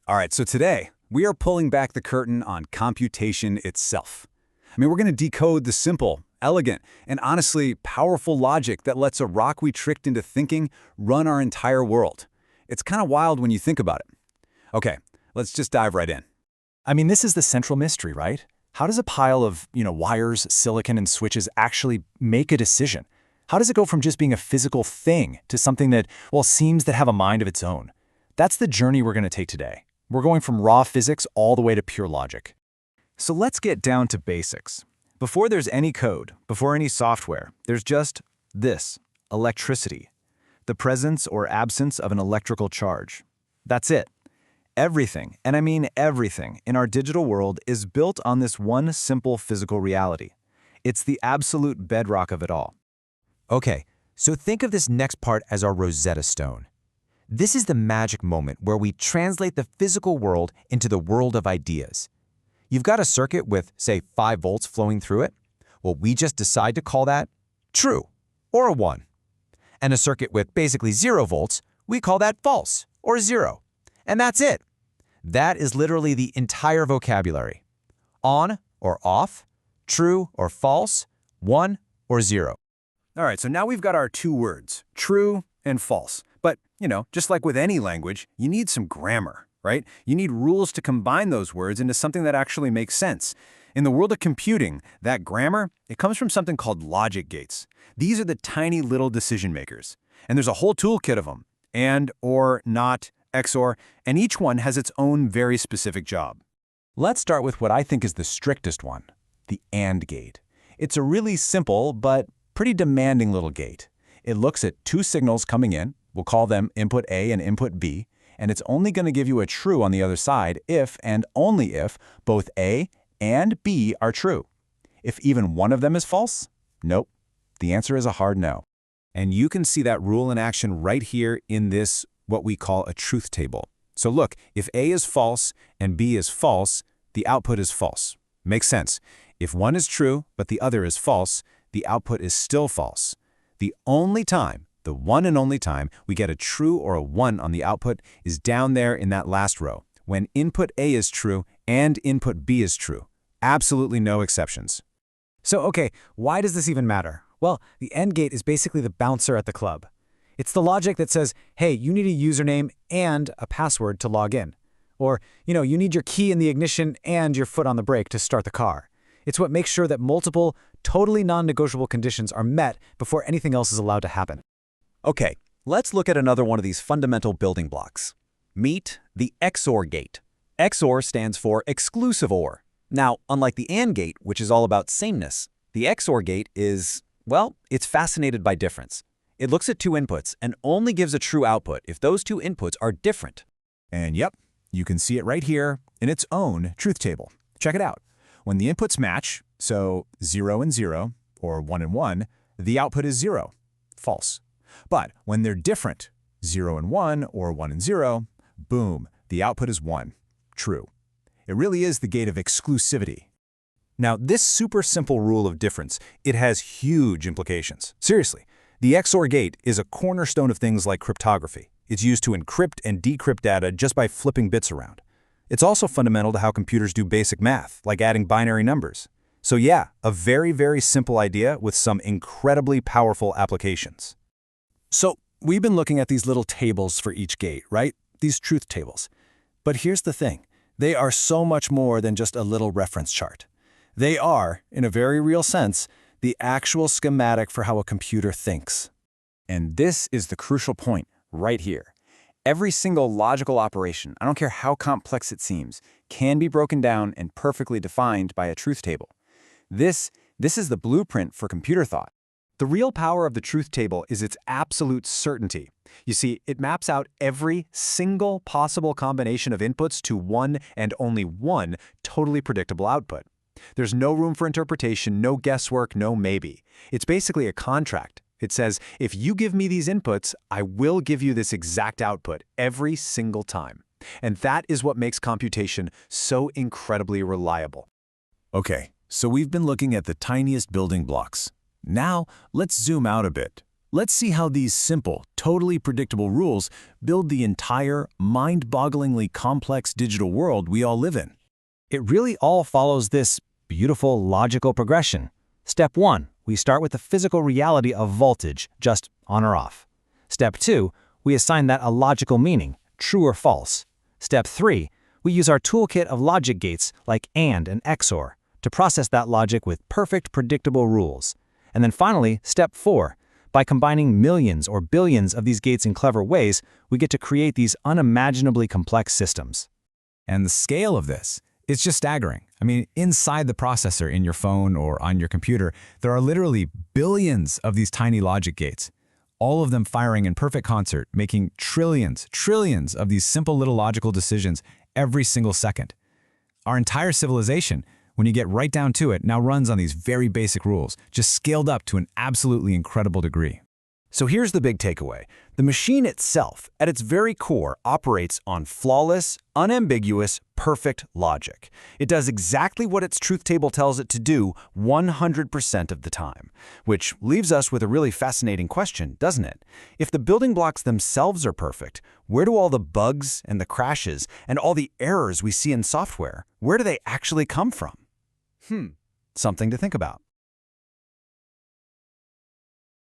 All right, so today we are pulling back the curtain on computation itself. We're going to decode the simple, elegant, and honestly powerful logic that lets a rock we tricked into thinking run our entire world. It's kind of wild when you think about it. Okay, let's just dive right in. This is the central mystery, right? How does a pile of, wires, silicon, and switches actually make a decision? How does it go from just being a physical thing to something that, seems to have a mind of its own? That's the journey we're going to take today. We're going from raw physics all the way to pure logic. So let's get down to basics. Before there's any code, before any software, there's just this, electricity. The presence or absence of an electrical charge. That's it. Everything, and I mean everything, in our digital world is built on this one simple physical reality. It's the absolute bedrock of it all. Okay, so think of this next part as our Rosetta Stone. This is the magic moment where we translate the physical world into the world of ideas. You've got a circuit with, say, 5 volts flowing through it. Well, we just decide to call that true, or a 1. And a circuit with basically 0 volts, we call that false, or 0. And that's it. That is literally the entire vocabulary. On or off, true or false, 1 or 0. All right, so now we've got our two words, true and false. But, just like with any language, you need some grammar, right? You need rules to combine those words into something that actually makes sense. In the world of computing, that grammar, it comes from something called logic gates. These are the tiny little decision makers. And there's a whole toolkit of them. And, or, not, XOR, and each one has its own very specific job. Let's start with what I think is the strictest one, the AND gate. It's a really simple but pretty demanding little gate. It looks at 2 signals coming in, we'll call them input A and input B, and it's only going to give you a true on the other side if and only if both A and B are true. If even one of them is false, nope. The answer is a hard no. And you can see that rule in action right here in this, what we call a truth table. So look, if A is false and B is false, the output is false. Makes sense. If one is true, but the other is false, the output is still false. The only time, the one and only time, we get a true or a 1 on the output is down there in that last row, when input A is true and input B is true. Absolutely no exceptions. So, okay, why does this even matter? Well, the AND gate is basically the bouncer at the club. It's the logic that says, hey, you need a username and a password to log in. Or, you need your key in the ignition and your foot on the brake to start the car. It's what makes sure that multiple, totally non-negotiable conditions are met before anything else is allowed to happen. Okay, let's look at another one of these fundamental building blocks. Meet the XOR gate. XOR stands for exclusive OR. Now, unlike the AND gate, which is all about sameness, the XOR gate is, it's fascinated by difference. It looks at 2 inputs and only gives a true output if those 2 inputs are different. And yep, you can see it right here in its own truth table. Check it out. When the inputs match, so 0 and 0, or 1 and 1, the output is 0, false. But when they're different, 0 and 1, or 1 and 0, boom, the output is 1, true. It really is the gate of exclusivity. Now, this super simple rule of difference, it has huge implications. Seriously, the XOR gate is a cornerstone of things like cryptography. It's used to encrypt and decrypt data just by flipping bits around. It's also fundamental to how computers do basic math, like adding binary numbers. So yeah, a very, very simple idea with some incredibly powerful applications. So we've been looking at these little tables for each gate, right? These truth tables. But here's the thing. They are so much more than just a little reference chart. They are, in a very real sense, the actual schematic for how a computer thinks. And this is the crucial point right here. Every single logical operation, I don't care how complex it seems, can be broken down and perfectly defined by a truth table. This is the blueprint for computer thought. The real power of the truth table is its absolute certainty. You see, it maps out every single possible combination of inputs to one and only one totally predictable output. There's no room for interpretation, no guesswork, no maybe. It's basically a contract. It says, if you give me these inputs, I will give you this exact output every single time. And that is what makes computation so incredibly reliable. Okay, so we've been looking at the tiniest building blocks. Now, let's zoom out a bit. Let's see how these simple, totally predictable rules build the entire, mind-bogglingly complex digital world we all live in. It really all follows this beautiful logical progression. Step 1, we start with the physical reality of voltage, just on or off. Step 2, we assign that a logical meaning, true or false. Step 3, we use our toolkit of logic gates like AND and XOR to process that logic with perfect predictable rules. And then finally, step 4, by combining millions or billions of these gates in clever ways, we get to create these unimaginably complex systems. And the scale of this, it's just staggering. I mean, inside the processor in your phone or on your computer, there are literally billions of these tiny logic gates, all of them firing in perfect concert, making trillions of these simple little logical decisions every single second. Our entire civilization, when you get right down to it, now runs on these very basic rules, just scaled up to an absolutely incredible degree. So here's the big takeaway. The machine itself, at its very core, operates on flawless, unambiguous, perfect logic. It does exactly what its truth table tells it to do 100% of the time. Which leaves us with a really fascinating question, doesn't it? If the building blocks themselves are perfect, where do all the bugs and the crashes and all the errors we see in software, where do they actually come from? Something to think about.